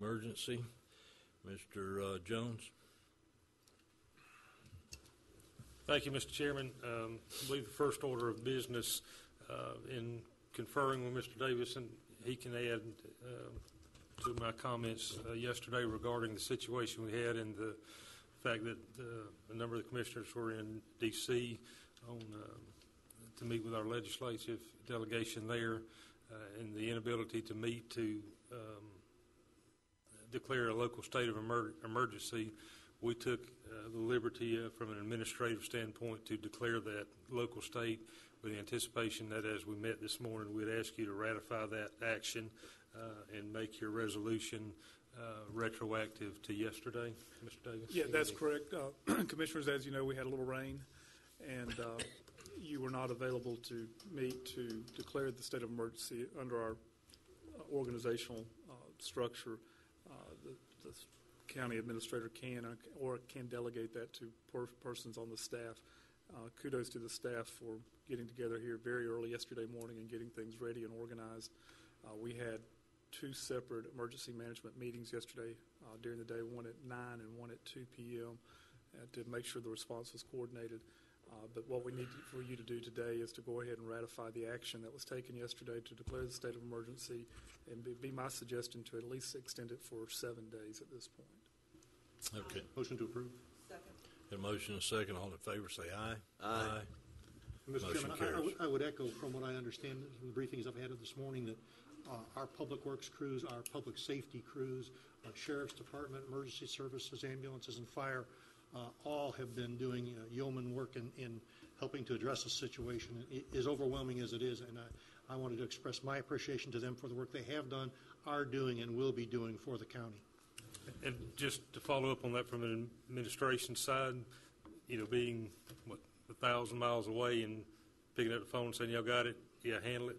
emergency. Mr. Jones. Thank you, Mr. Chairman. I believe the first order of business in conferring with Mr. Davis, and he can add to my comments yesterday regarding the situation we had and the fact that a number of the commissioners were in D.C. To meet with our legislative delegation there, and the inability to meet to declare a local state of emergency. We took the liberty from an administrative standpoint to declare that local state with the anticipation that as we met this morning, we'd ask you to ratify that action and make your resolution retroactive to yesterday. Mr. Davis? Yeah, that's correct. Commissioners, as you know, we had a little rain, and you were not available to meet to declare the state of emergency under our organizational structure. The county administrator can or can delegate that to persons on the staff. Kudos to the staff for getting together here very early yesterday morning and getting things ready and organized. We had two separate emergency management meetings yesterday during the day, one at 9 and one at 2 p.m. To make sure the response was coordinated. But what we need for you to do today is to go ahead and ratify the action that was taken yesterday to declare the state of emergency, and be my suggestion to at least extend it for 7 days at this point. Okay. Motion to approve. Second. Got a motion and a second. All in favor say aye. Aye. Mr. Motion Chairman, carries. I would echo from what I understand from the briefings I've had this morning that our public works crews, our public safety crews, sheriff's department, emergency services, ambulances, and fire all have been doing yeoman work in helping to address the situation, as overwhelming as it is. And I wanted to express my appreciation to them for the work they have done, are doing, and will be doing for the county. And just to follow up on that from an administration side, being 1,000 miles away and picking up the phone and saying, y'all got it, yeah, handle it.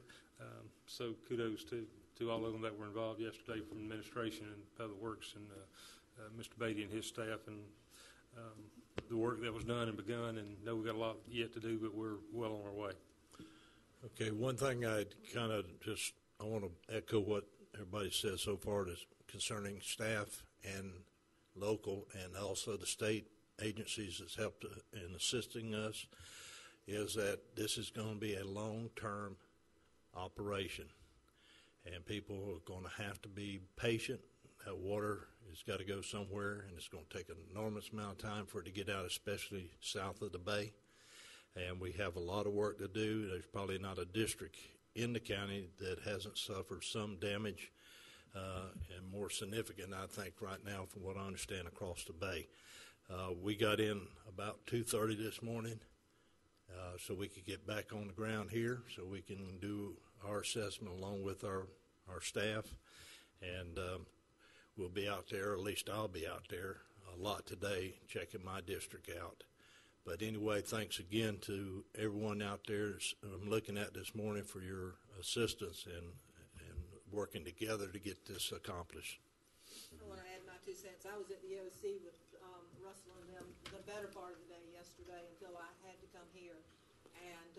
So kudos to all of them that were involved yesterday from administration and public works, and Mr. Beatty and his staff, and the work that was done and begun. And know we've got a lot yet to do, but we're well on our way. Okay, one thing I want to echo what everybody says so far is concerning staff and local and also the state agencies that's helped in assisting us, is that this is going to be a long-term operation, and people are going to have to be patient. That water has got to go somewhere, and it's going to take an enormous amount of time for it to get out, especially south of the bay. And we have a lot of work to do. There's probably not a district in the county that hasn't suffered some damage, and more significant, I think, right now, from what I understand, across the bay. We got in about 2:30 this morning, so we could get back on the ground here, so we can do our assessment along with our staff. And we'll be out there, or at least I'll be out there a lot today, checking my district out. But anyway, thanks again to everyone out there I'm looking at this morning for your assistance and working together to get this accomplished. I want to add my 2 cents. I was at the OC with Russell and them the better part of the day yesterday until I had to come here. And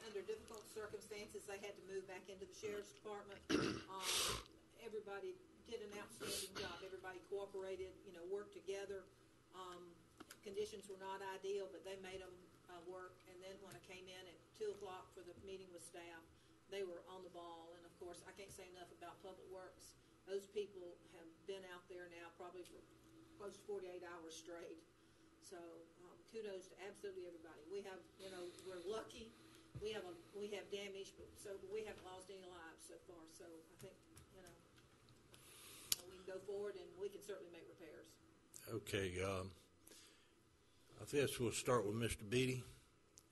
under difficult circumstances, they had to move back into the sheriff's department. Everybody did an outstanding job. Everybody cooperated, worked together. Conditions were not ideal, but they made them work. And then when I came in at 2 o'clock for the meeting with staff, they were on the ball. And of course, I can't say enough about Public Works. Those people have been out there now probably for close to 48 hours straight. So kudos to absolutely everybody. We have, we're lucky. We have damage, but we haven't lost any lives so far. So I think, we can go forward, and we can certainly make repairs. Okay. I guess we'll start with Mr. Beatty.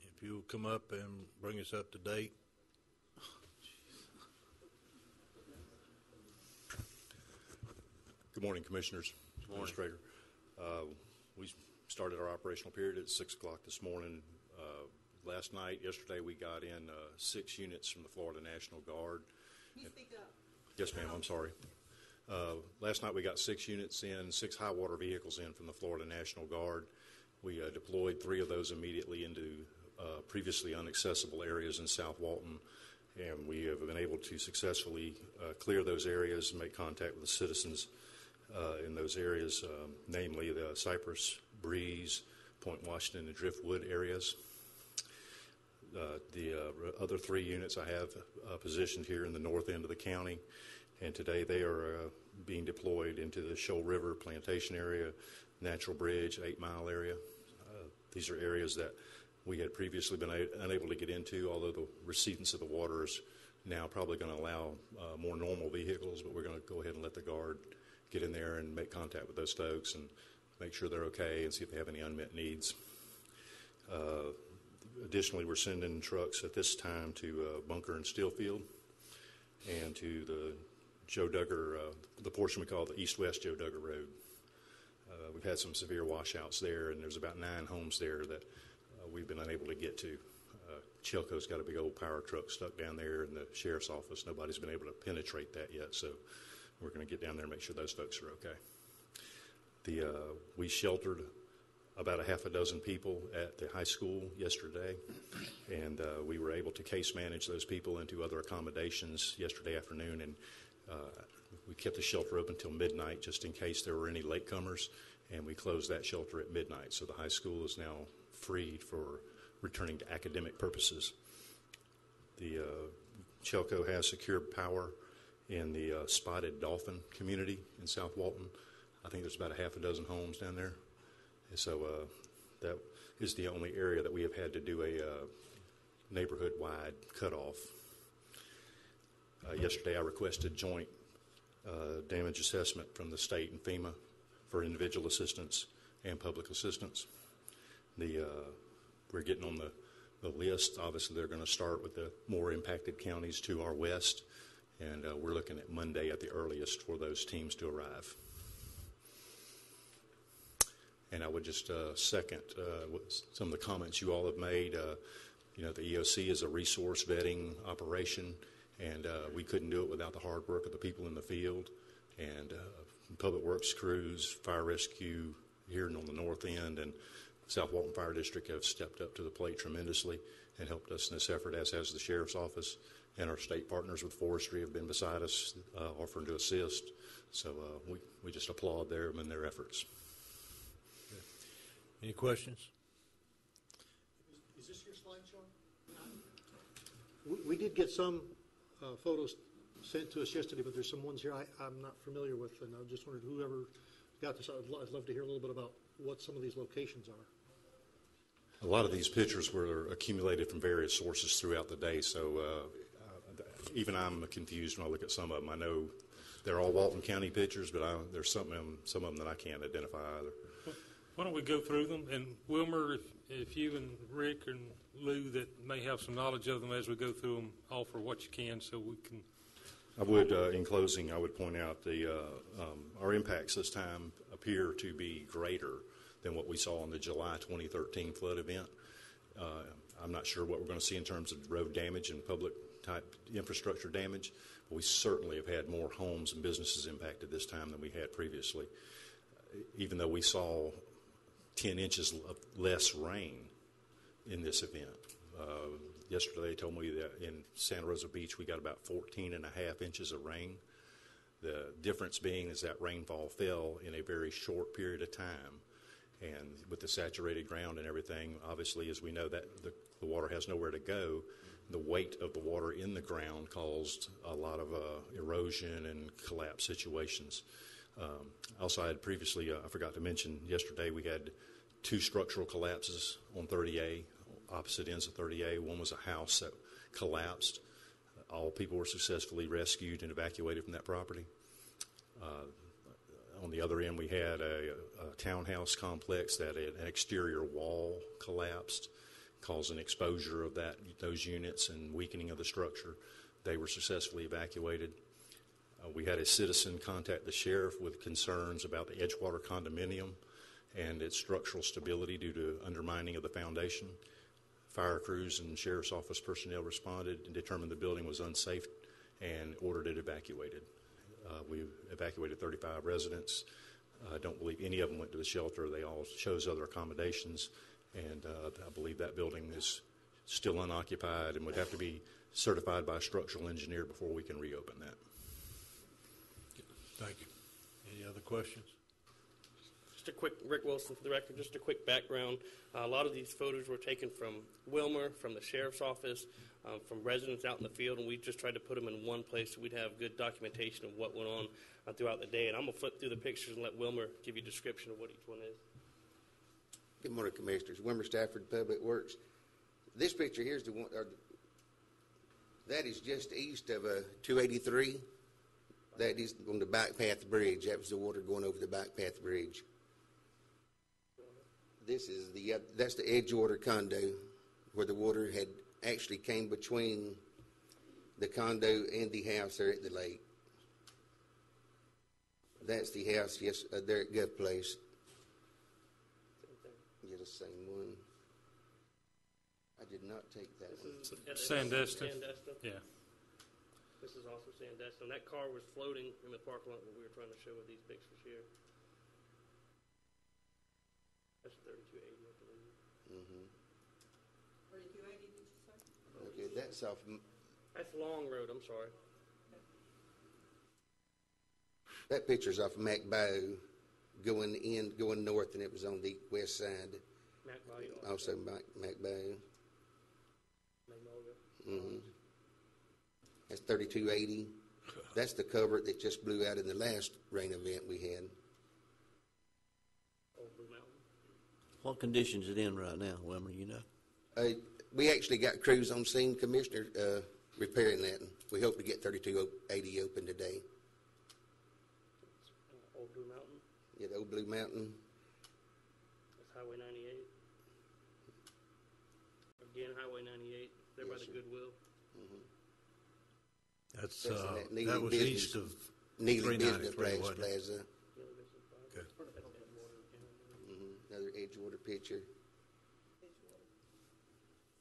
If you'll come up and bring us up to date. Good morning, Commissioners. Good morning. Administrator. We started our operational period at 6 o'clock this morning. Yesterday, we got in 6 units from the Florida National Guard. Can you speak up? Yes, ma'am. I'm sorry. Last night, we got 6 units in, 6 high water vehicles in from the Florida National Guard. We deployed 3 of those immediately into previously inaccessible areas in South Walton, and we have been able to successfully clear those areas and make contact with the citizens in those areas, namely the Cypress, Breeze, Point Washington, and Driftwood areas. The other 3 units I have positioned here in the north end of the county, and today they are being deployed into the Shoal River Plantation area, Natural Bridge, 8 Mile area. These are areas that we had previously been unable to get into, although the recedence of the water is now probably going to allow more normal vehicles, but we're going to go ahead and let the Guard get in there and make contact with those folks and make sure they're okay and see if they have any unmet needs. Additionally, we're sending trucks at this time to Bunker and Steelfield and to the Joe Duggar, the portion we call the east-west Joe Duggar Road. We've had some severe washouts there, and there's about 9 homes there that we've been unable to get to. Chilco's got a big old power truck stuck down there in the sheriff's office. Nobody's been able to penetrate that yet, so we're going to get down there and make sure those folks are okay. We sheltered about 6 people at the high school yesterday, and we were able to case manage those people into other accommodations yesterday afternoon, and we kept the shelter open until midnight just in case there were any latecomers, and we closed that shelter at midnight. So the high school is now freed for returning to academic purposes. The Chelco has secured power in the Spotted Dolphin community in South Walton. I think there's about 6 homes down there. And so that is the only area that we have had to do a neighborhood-wide cutoff. Yesterday I requested joint damage assessment from the state and FEMA for individual assistance and public assistance. We're getting on the list. Obviously, they're going to start with the more impacted counties to our west, and we're looking at Monday at the earliest for those teams to arrive. And I would just second some of the comments you all have made. The EOC is a resource vetting operation, and we couldn't do it without the hard work of the people in the field. And Public Works crews, fire rescue here on the north end, and South Walton Fire District have stepped up to the plate tremendously and helped us in this effort, as has the Sheriff's Office. And our state partners with forestry have been beside us, offering to assist. So we just applaud them and their efforts. Any questions? Is this your slide, Sean? We did get some photos sent to us yesterday, but there's some ones here I'm not familiar with, and I just wondered whoever got this. I'd love to hear a little bit about what some of these locations are. A lot of these pictures were accumulated from various sources throughout the day, so even I'm confused when I look at some of them. I know they're all Walton County pictures, but there's some of them that I can't identify either. Why don't we go through them? And Wilmer, if you and Rick and Lou that may have some knowledge of them as we go through them, offer what you can so we can. I would, in closing, I would point out our impacts this time appear to be greater than what we saw in the July 2013 flood event. I'm not sure what we're going to see in terms of road damage and public-type infrastructure damage, but we certainly have had more homes and businesses impacted this time than we had previously. Even though we saw 10 inches of less rain in this event. Yesterday they told me that in Santa Rosa Beach we got about 14.5 inches of rain. The difference being is that rainfall fell in a very short period of time. And with the saturated ground and everything, obviously, as we know, that the water has nowhere to go. The weight of the water in the ground caused a lot of erosion and collapse situations. Also, I had previously, I forgot to mention, yesterday we had 2 structural collapses on 30A, opposite ends of 30A. One was a house that collapsed. All people were successfully rescued and evacuated from that property. On the other end, we had a townhouse complex that an exterior wall collapsed, causing exposure of those units and weakening of the structure. They were successfully evacuated. We had a citizen contact the sheriff with concerns about the Edgewater condominium and its structural stability due to undermining of the foundation. Fire crews and sheriff's office personnel responded and determined the building was unsafe and ordered it evacuated. We evacuated 35 residents. I don't believe any of them went to the shelter. They all chose other accommodations, and I believe that building is still unoccupied and would have to be certified by a structural engineer before we can reopen that. Thank you. Any other questions? Just a quick, Rick Wilson for the record, just a quick background. A lot of these photos were taken from Wilmer, from the sheriff's office, from residents out in the field, and we just tried to put them in one place so we'd have good documentation of what went on throughout the day. And I'm going to flip through the pictures and let Wilmer give you a description of what each one is. Good morning, Commissioners. Wilmer Stafford, Public Works. This picture here is the one, that is just east of 283. That is on the Bike Path Bridge. That was the water going over the Bike Path Bridge. This is that's the Edgewater condo, where the water had actually came between the condo and the house there at the lake. That's the house, yes, there at Gov Place. Yeah, the same one. I did not take that one. Sandestin. Sandestin. Yeah. This is also Sandestin. That car was floating in the parking lot that we were trying to show with these pictures here. That's 3280, I believe. Mm-hmm. 3280, did you say? Okay, that's off. That's Long Road, I'm sorry. That picture's off MacBow going north, and it was on the west side. Also MacBow. Magnolia. Mm-hmm. That's 3280. That's the culvert that just blew out in the last rain event we had. Old Blue Mountain. What condition is it in right now, Wilmer, you know? We actually got crews on scene, Commissioner, repairing that, and we hope to get 3280 open today. Old Blue Mountain. Yeah, the old Blue Mountain. That's Highway 98. Again, Highway 98. There by the Goodwill. Mm-hmm. That's, That's in that Neely that was business- east of Neely Business 393, Plaza. wasn't it? Plaza. Okay. Mm-hmm. Another Edgewater picture. Edgewater.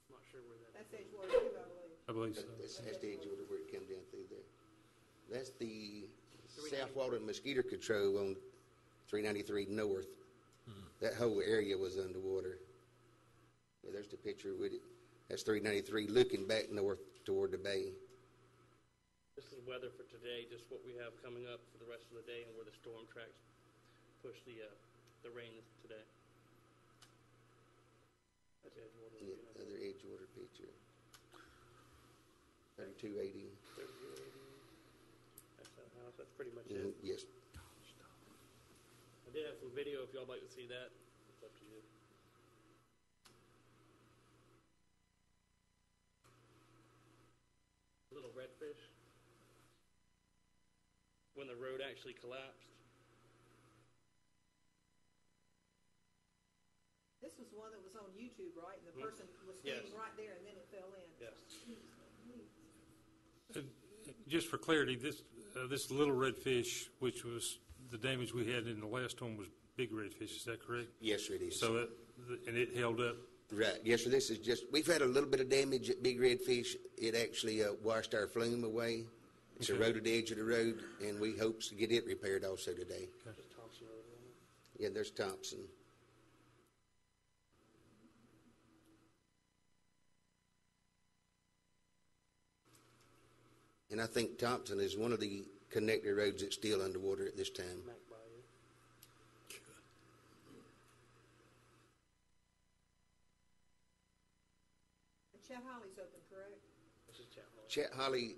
I'm not sure where that That's Edgewater too, I believe. I believe so. That's the Edgewater where it comes down through there. That's the South Walton Mosquito Control on 393 North. That whole area was underwater. Yeah, there's the picture with it. That's 393 looking back north toward the bay. This is weather for today, just what we have coming up for the rest of the day and where the storm tracks push the rain today. That's Edgewater. Yeah, other Edgewater picture. 3280. 3280. That's that house. That's pretty much it. Yes. I did have some video if y'all like to see that. It's up to you. Little redfish. When the road actually collapsed. This was one that was on YouTube, right? And the person was standing Yes. right there, and then it fell in. Yes. Just for clarity, this little redfish, which was the damage we had in the last one, was big redfish. Is that correct? Yes, sir, it is. So it held up. Right. Yes, sir. This is just, we've had a little bit of damage at Big Redfish. It actually washed our flume away. It's Okay. eroded the edge of the road, and we hope to get it repaired also today. Just Thompson Road. Yeah, there's Thompson. And I think Thompson is one of the connector roads that's still underwater at this time. Mac Bayou. And Chet Holly's open, correct? This is Chat Hall. Chet Holly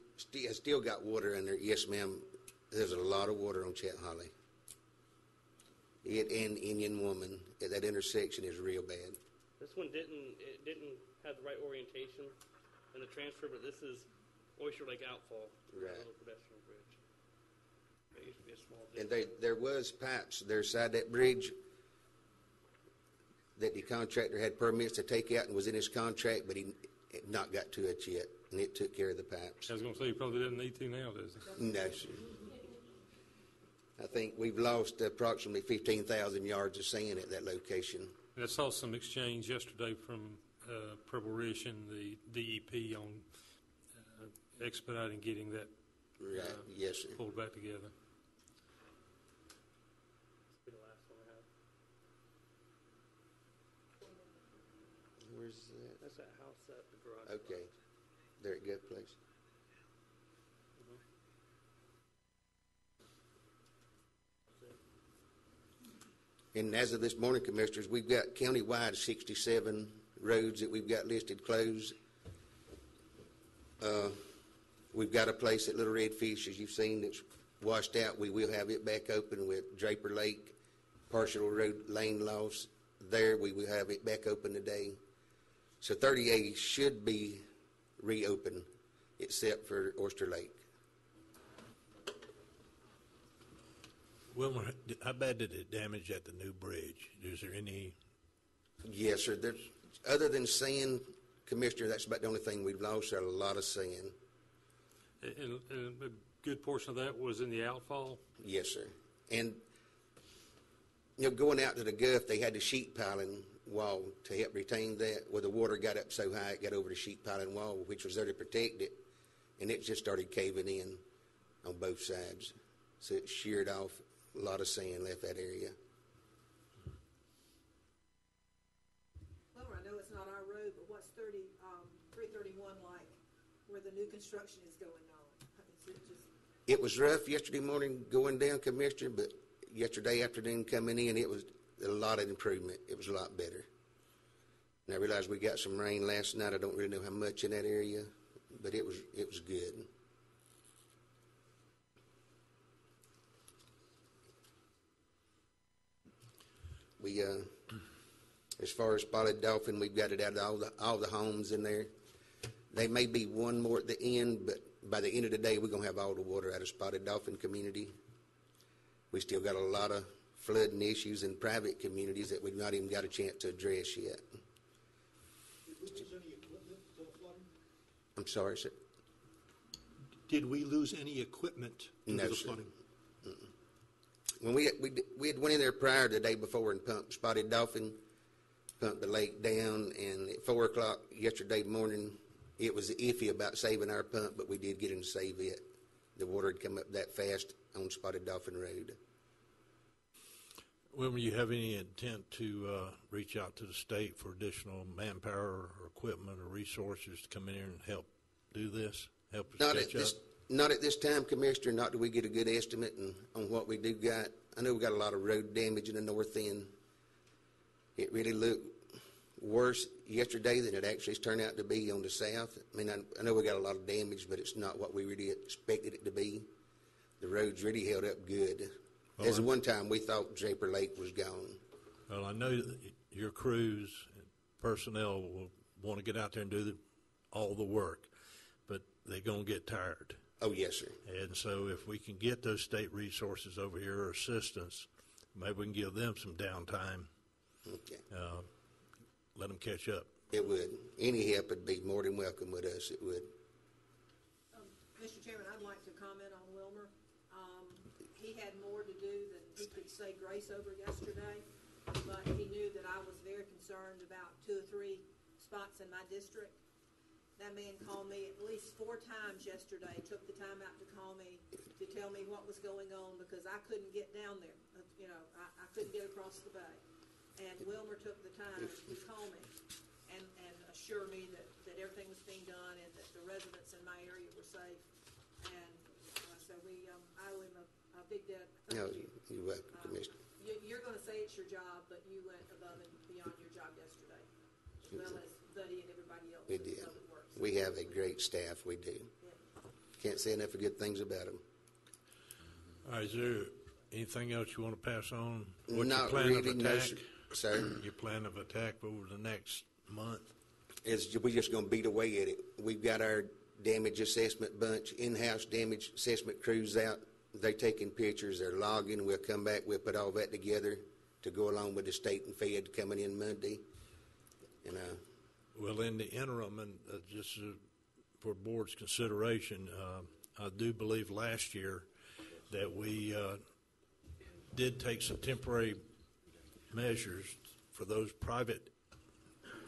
has still got water in there. Yes, ma'am. There's a lot of water on Chet Holly. It and Indian Woman, that intersection is real bad. This one didn't have the right orientation in the transfer, but this is Oyster Lake Outfall. Right. A little pedestrian bridge. It used to be a small And ditch. there was pipes there side that bridge that the contractor had permits to take out and was in his contract, but he had not got to it yet, and it took care of the pipes. I was going to say, he probably doesn't need to now, does he? No, sir. I think we've lost approximately 15,000 yards of sand at that location. And I saw some exchange yesterday from Purple Rish and the DEP on expediting getting that Right, yes, sir. pulled back together. This will be the last one I have. Where Where's that? That's that house that the garage. Okay. There at Gut Place. And as of this morning, Commissioners, we've got countywide 67 roads that we've got listed closed. We've got a place at Little Red Fish, as you've seen, that's washed out. We will have it back open with Draper Lake, partial road lane loss. There, we will have it back open today. So 38 should be reopened, except for Oyster Lake. Wilmer, how bad did it damage at the new bridge? Is there any? Yes, sir. There's, other than sand, Commissioner, that's about the only thing we've lost. There's a lot of sand. And a good portion of that was in the outfall? Yes, sir. And, you know, going out to the Gulf, they had the sheet piling wall to help retain that. Well, the water got up so high, it got over the sheet piling wall, which was there to protect it, and it just started caving in on both sides. So it sheared off. A lot of sand left that area. Wilmer, I know it's not our road, but what's 331 like, where the new construction is going on? Is it just... It was rough yesterday morning going down, Commissioner, but yesterday afternoon coming in, it was a lot of improvement. It was a lot better. And I realized we got some rain last night. I don't really know how much in that area, but it was good. We, as far as spotted dolphin, we've got it out of all the homes in there. There may be one more at the end, but by the end of the day, we're going to have all the water out of spotted dolphin community. We still got a lot of flooding issues in private communities that we've not even got a chance to address yet. Did we lose any equipment to the flooding? I'm sorry, sir. Did we lose any equipment due No, to the sir. flooding? When we had went in there prior the day before and pumped spotted dolphin, pumped the lake down, and at 4 o'clock yesterday morning, it was iffy about saving our pump, but we did get him to save it. The water had come up that fast on Spotted Dolphin Road. Wilmer, you have any intent to reach out to the state for additional manpower or equipment or resources to come in here and help do this? Help us catch up? Not at this time, Commissioner, not till we get a good estimate on what we do got. I know we got a lot of road damage in the north end. It really looked worse yesterday than it actually turned out to be on the south. I mean, I know we got a lot of damage, but it's not what we really expected it to be. The roads really held up good. Well, As one time, we thought Draper Lake was gone. Well, I know that your crews, personnel will want to get out there and do all the work, but they're going to get tired. Oh, yes, sir. And so if we can get those state resources over here or assistance, maybe we can give them some downtime, Okay. let them catch up. It would. Any help would be more than welcome with us. It would. Mr. Chairman, I'd like to comment on Wilmer. He had more to do than he could say grace over yesterday, but he knew that I was very concerned about 2 or 3 spots in my district. That man called me at least 4 times yesterday, took the time out to call me to tell me what was going on because I couldn't get down there. You know, I couldn't get across the bay. And Wilmer took the time to call me and assure me that everything was being done and that the residents in my area were safe. And so I owe him a big debt. No, you're welcome, Commissioner. You're going to say it's your job, but you went above and beyond your job yesterday, as well as Buddy and everybody else. We did. We have a great staff. We do. Can't say enough of good things about them. All right, is there anything else you want to pass on? What's Not your plan really, of no, attack? sir. Your plan of attack over the next month? We're just going to beat away at it. We've got our damage assessment bunch, in-house damage assessment crews out. They're taking pictures. They're logging. We'll come back. We'll put all that together to go along with the state and Fed coming in Monday. And Well, in the interim, and just for board's consideration, I do believe last year that we did take some temporary measures for those private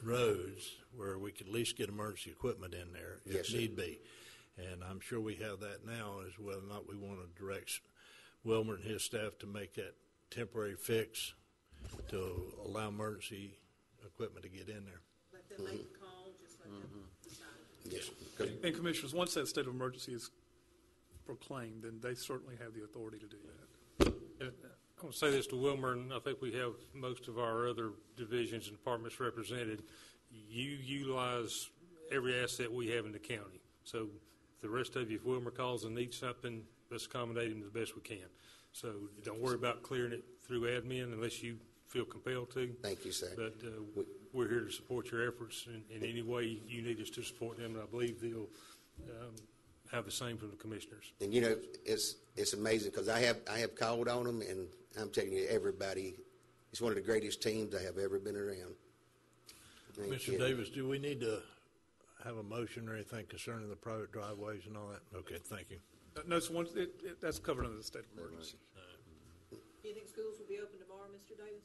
roads where we could at least get emergency equipment in there if Yes, sir. need be. And I'm sure we have that now as whether or not we want to direct Wilmer and his staff to make that temporary fix to allow emergency equipment to get in there. But them make the call, just let them decide. Yes. 'Cause And Commissioners, once that state of emergency is proclaimed, then they certainly have the authority to do that. And I want to say this to Wilmer, and I think we have most of our other divisions and departments represented. You utilize every asset we have in the county. So the rest of you, if Wilmer calls and needs something, let's accommodate him the best we can. So don't worry about clearing it through admin unless you feel compelled to. Thank you, sir. But we're here to support your efforts in any way you need us to support them, and I believe they'll have the same from the commissioners. And you know, it's amazing because I have called on them, and I'm telling you, everybody, it's one of the greatest teams I have ever been around. Ain't Mr. kidding. Davis, do we need to have a motion or anything concerning the private driveways and all that? Okay, thank you. No, so that's covered under the state of emergency. Do you think schools will be open tomorrow, Mr. Davis?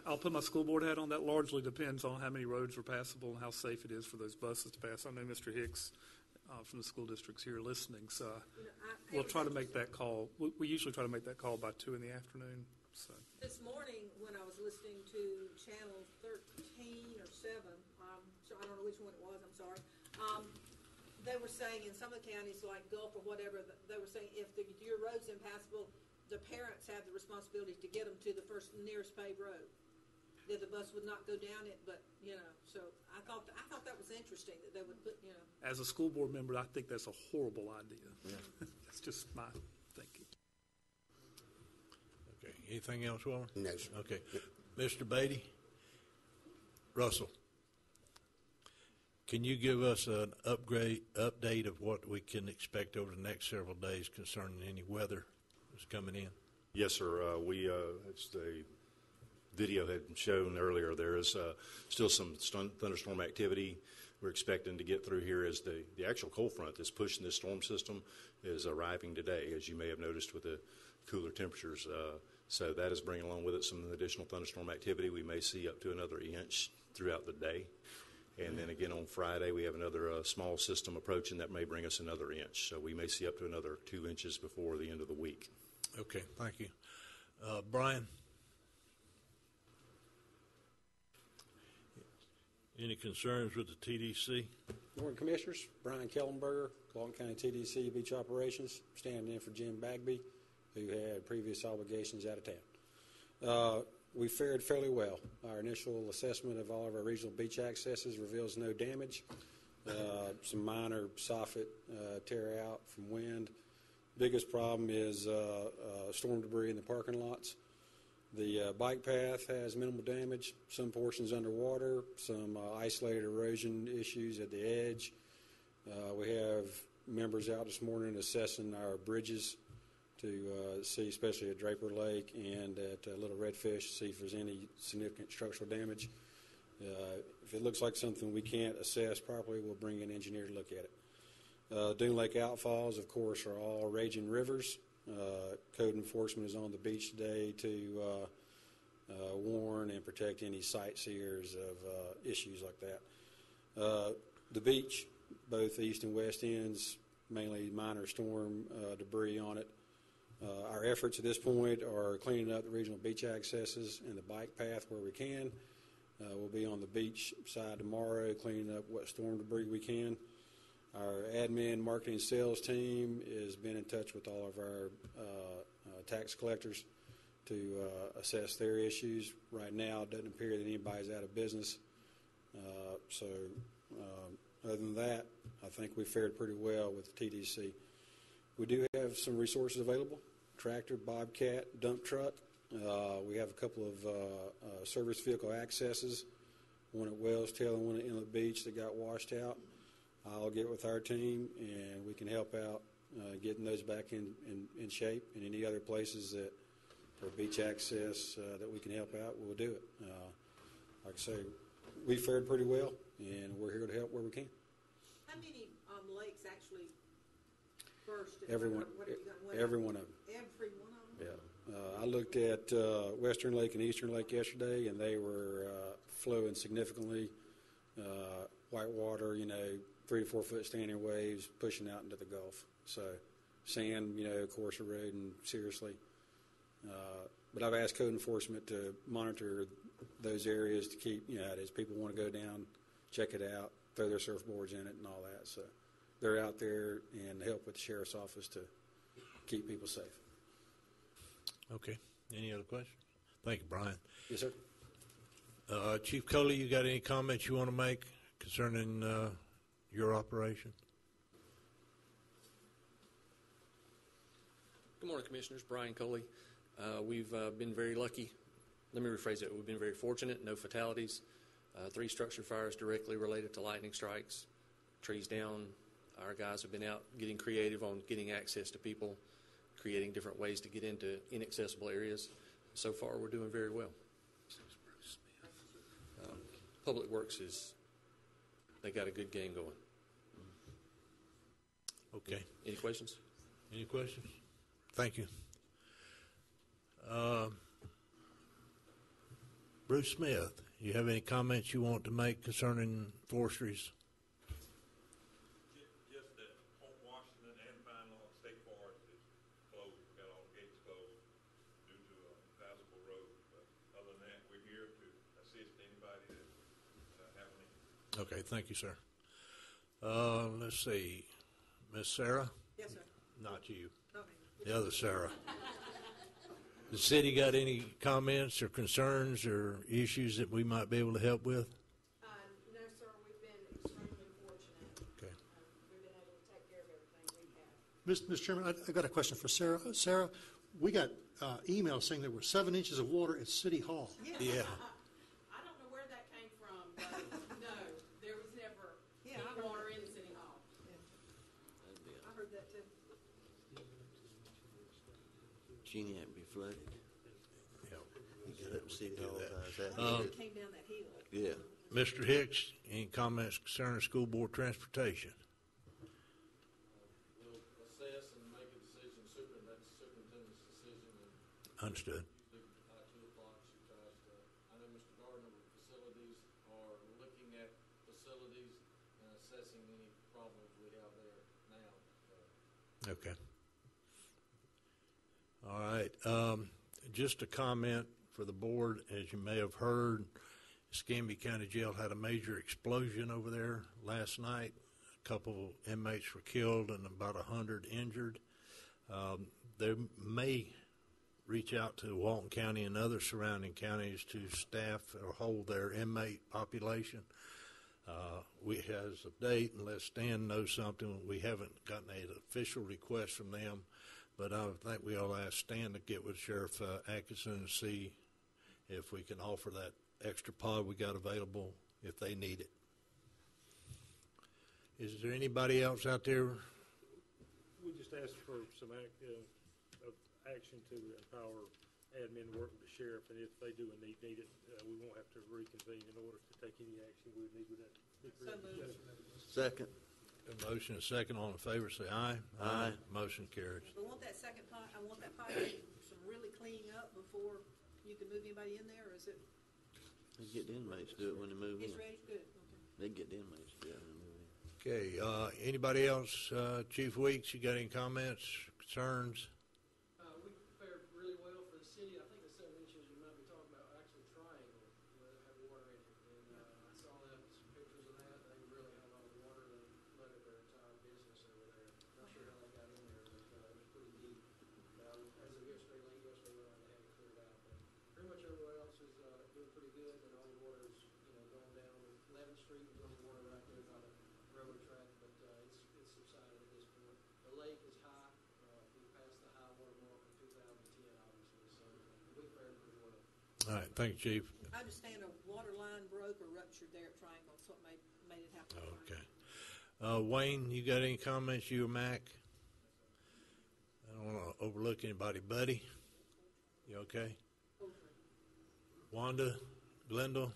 I'll put my school board hat on. That largely depends on how many roads are passable and how safe it is for those buses to pass. I know Mr. Hicks from the school district's here listening, so we'll try to make that call. We usually try to make that call by 2 in the afternoon. So. This morning, when I was listening to Channel 13 or 7, so I don't know which one it was, I'm sorry, they were saying in some of the counties like Gulf or whatever, they were saying if your road's impassable, the parents have the responsibility to get them to the first nearest paved road. That the bus would not go down it, but, you know, so I thought that was interesting that they would put, you know. As a school board member, I think that's a horrible idea. Yeah. That's just my thinking. Okay, anything else, Wilmer? No, sir. Okay. Mr. Beatty? Russell? Can you give us an update of what we can expect over the next several days concerning any weather that's coming in? Yes, sir. As the video had shown earlier, there is still some thunderstorm activity we're expecting to get through here as the actual cold front that's pushing this storm system is arriving today, as you may have noticed with the cooler temperatures. So that is bringing along with it some additional thunderstorm activity. We may see up to another inch throughout the day. And then again on Friday, we have another small system approaching that may bring us another inch. So we may see up to another 2 inches before the end of the week. Okay, thank you. Brian? Any concerns with the TDC? Morning, Commissioners. Brian Kellenberger, Lawton County TDC Beach Operations, standing in for Jim Bagby, who had previous obligations out of town. We fared fairly well. Our initial assessment of all of our regional beach accesses reveals no damage. Some minor soffit tear out from wind. Biggest problem is storm debris in the parking lots. The bike path has minimal damage, some portions underwater, some isolated erosion issues at the edge. We have members out this morning assessing our bridges to see, especially at Draper Lake and at Little Redfish, see if there's any significant structural damage. If it looks like something we can't assess properly, we'll bring an engineer to look at it. Dune Lake outfalls, of course, are all raging rivers. Code enforcement is on the beach today to warn and protect any sightseers of issues like that. The beach, both east and west ends, mainly minor storm debris on it. Our efforts at this point are cleaning up the regional beach accesses and the bike path where we can. We'll be on the beach side tomorrow cleaning up what storm debris we can. Our admin, marketing, sales team has been in touch with all of our tax collectors to assess their issues. Right now, it doesn't appear that anybody's out of business. Other than that, I think we fared pretty well with the TDC. We do have some resources available: tractor, bobcat, dump truck. We have a couple of service vehicle accesses, one at Wells Tail and one at Inlet Beach that got washed out. I'll get with our team, and we can help out getting those back in shape. And any other places that for beach access that we can help out, we'll do it. Like I say, we fared pretty well, and we're here to help where we can. How many lakes actually burst? Everyone, every one of them. Every one of them? Yeah. I looked at Western Lake and Eastern Lake yesterday, and they were flowing significantly. Whitewater, 3 to 4 foot standing waves pushing out into the Gulf. So sand, of course, eroding seriously. But I've asked code enforcement to monitor those areas to keep, as people want to go down, check it out, throw their surfboards in it and all that. So they're out there and help with the sheriff's office to keep people safe. Okay. Any other questions? Thank you, Brian. Yes, sir. Chief Coley, you got any comments you want to make concerning your operation? Good morning, Commissioners. Brian Coley. We've been very lucky. Let me rephrase it. We've been very fortunate. No fatalities. 3 structure fires directly related to lightning strikes. Trees down. Our guys have been out getting creative on getting access to people, creating different ways to get into inaccessible areas. So far, we're doing very well. Public Works they got a good game going. Okay. Any questions? Any questions? Thank you. Bruce Smith, you have any comments you want to make concerning forestries? Just that Washington and Pine Lawn State Forest is closed. We've got all the gates closed due to a impassable road. But other than that, we're here to assist anybody that have any. Okay, thank you, sir. Let's see. Miss Sarah? Yes, sir. Not you. Okay. The other Sarah. The city got any comments or concerns or issues that we might be able to help with? No, sir, we've been extremely fortunate. Okay. We've been able to take care of everything we have. Mr. Chairman, I got a question for Sarah. Sarah, we got emails saying there were 7 inches of water at City Hall. Yeah. I don't know where that came from, but no, there was never Yeah, I any heard water that. in City Hall. I heard that too. Jeannie had to be flooded. Yeah. You got up and see all that. that. It came down that hill. Yeah. Mr. Hicks, any comments concerning school board transportation? We'll assess and make a decision. That's the superintendent's decision. Understood. Usually by 2 o'clock, because I know Mr. Gardner with facilities are looking at facilities and assessing any problems we have there now. Okay. All right. Just a comment for the board. As you may have heard, Escambia County Jail had a major explosion over there last night. A couple inmates were killed and about 100 injured. They may reach out to Walton County and other surrounding counties to staff or hold their inmate population. We has a date, unless Stan knows something. We haven't gotten an official request from them, but I think we ought to ask Stan to get with Sheriff Atkinson and see if we can offer that extra pod we got available if they need it. Is there anybody else out there? We just asked for some action to empower admin to work with the sheriff, and if they do indeed need it, we won't have to reconvene in order to take any action we would need with that. So moved. Second. A motion and a second. All in favor, say aye. Aye. Motion carries. I want that second pot, I want that pot to get some really cleaning up before you can move anybody in there, or is it, They get the inmates to do it when they move in. it's ready, good, okay. They get the inmates to do it when they move in. Okay, anybody else? Chief Weeks, you got any comments, concerns? We fared really well for the city. I think the 7 inches you might be talking about actually Triangle, where they have water in it. And I saw that, some pictures of that. They really had a lot of water. They flooded their entire business over there. Not sure how they got in there, but it was pretty deep. As of yesterday, late yesterday, they had it cleared out. But pretty much everywhere else is doing pretty good, and all the water is, going down 11th Street. There's only water right there by the railroad track, but it's subsided at this point. The lake is high. We passed the high water mark in 2010, obviously, so we fared pretty well. All right, thank you, Chief. I understand a water line broke or ruptured there at Triangle, so it made it happen. at Okay. Triangle. Wayne, you got any comments, you or Mac? I don't want to overlook anybody. Buddy, you okay? Wanda, Glenda,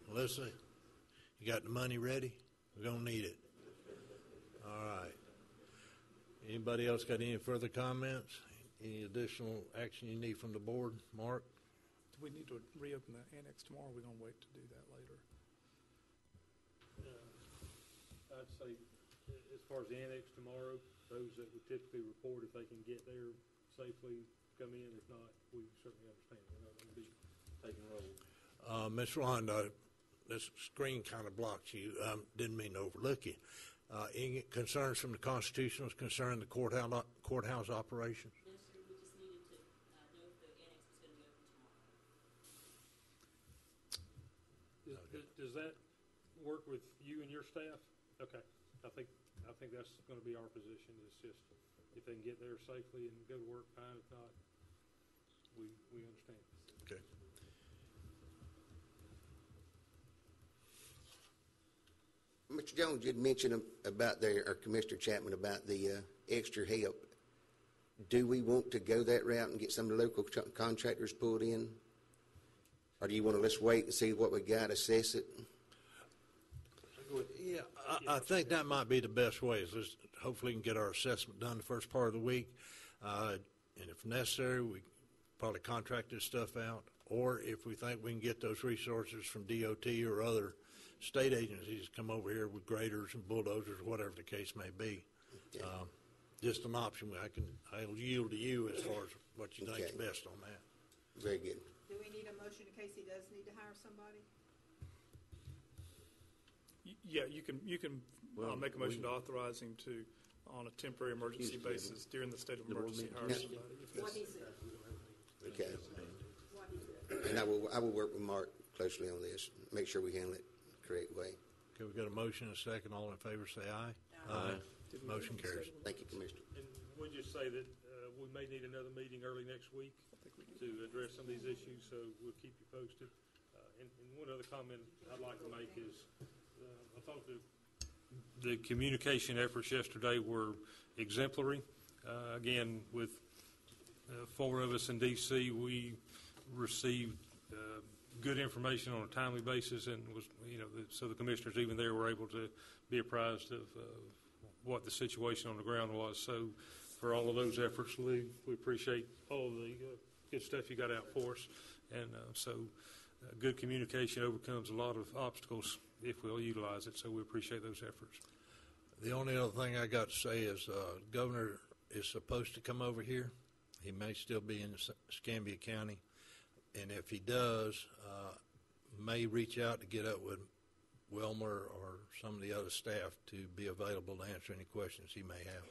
Melissa, you got the money ready? We're going to need it. All right. Anybody else got any further comments? Any additional action you need from the board? Mark? Do we need to reopen the annex tomorrow? Or are we going to wait to do that later? I'd say, as far as the annex tomorrow, those that would typically report if they can get there safely come in. If not, we certainly understand. We're not going to be taking roll. Ms. Rhonda, this screen kind of blocked you. Didn't mean to overlook you. Any concerns from the constitutionals concerning the courthouse operations? No, sir, we just needed to know if the annex was going to be open tomorrow. Does that work with you and your staff? Okay. I think that's going to be our position. It's just if they can get there safely and go to work, fine. If not, we understand. Okay. Mr. Jones, you'd mentioned about or Commissioner Chapman, about the extra help. Do we want to go that route and get some of the local contractors pulled in? Or do you want to let's wait and see what we got, assess it? Yeah, I think that might be the best way. Is let's hopefully can get our assessment done the first part of the week, and if necessary, we probably contract this stuff out. Or if we think we can get those resources from DOT or other state agencies, come over here with graders and bulldozers, whatever the case may be. Okay. Just an option. I'll yield to you as far as what you think is Okay. best on that. Very good. Do we need a motion in case he does need to hire somebody? Yeah, you can make a motion to authorize him to, on a temporary emergency basis during the state of emergency, hire somebody if What he necessary. said. Okay. What he said. And I will work with Mark closely on this, make sure we handle it the correct way. Okay, we got a motion and a second. All in favor, say aye. Aye. Motion carries. Thank you, Commissioner. And we'll just say that we may need another meeting early next week to address some of these issues, so we'll keep you posted. And one other comment I'd like to make is I thought the communication efforts yesterday were exemplary. Again, with 4 of us in D.C., we received good information on a timely basis, and so the commissioners even there were able to be apprised of what the situation on the ground was. So for all of those efforts, Lou, we appreciate all of the good stuff you got out for us. And good communication overcomes a lot of obstacles if we'll utilize it. So we appreciate those efforts. The only other thing I got to say is Governor is supposed to come over here. He may still be in Escambia County. And if he does, may reach out to get up with Wilmer or some of the other staff to be available to answer any questions he may have.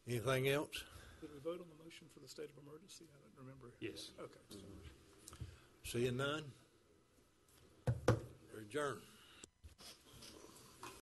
Anything else? Did we vote on the motion for the state of emergency? I don't remember. Yes. Okay. Seeing none? We're adjourned.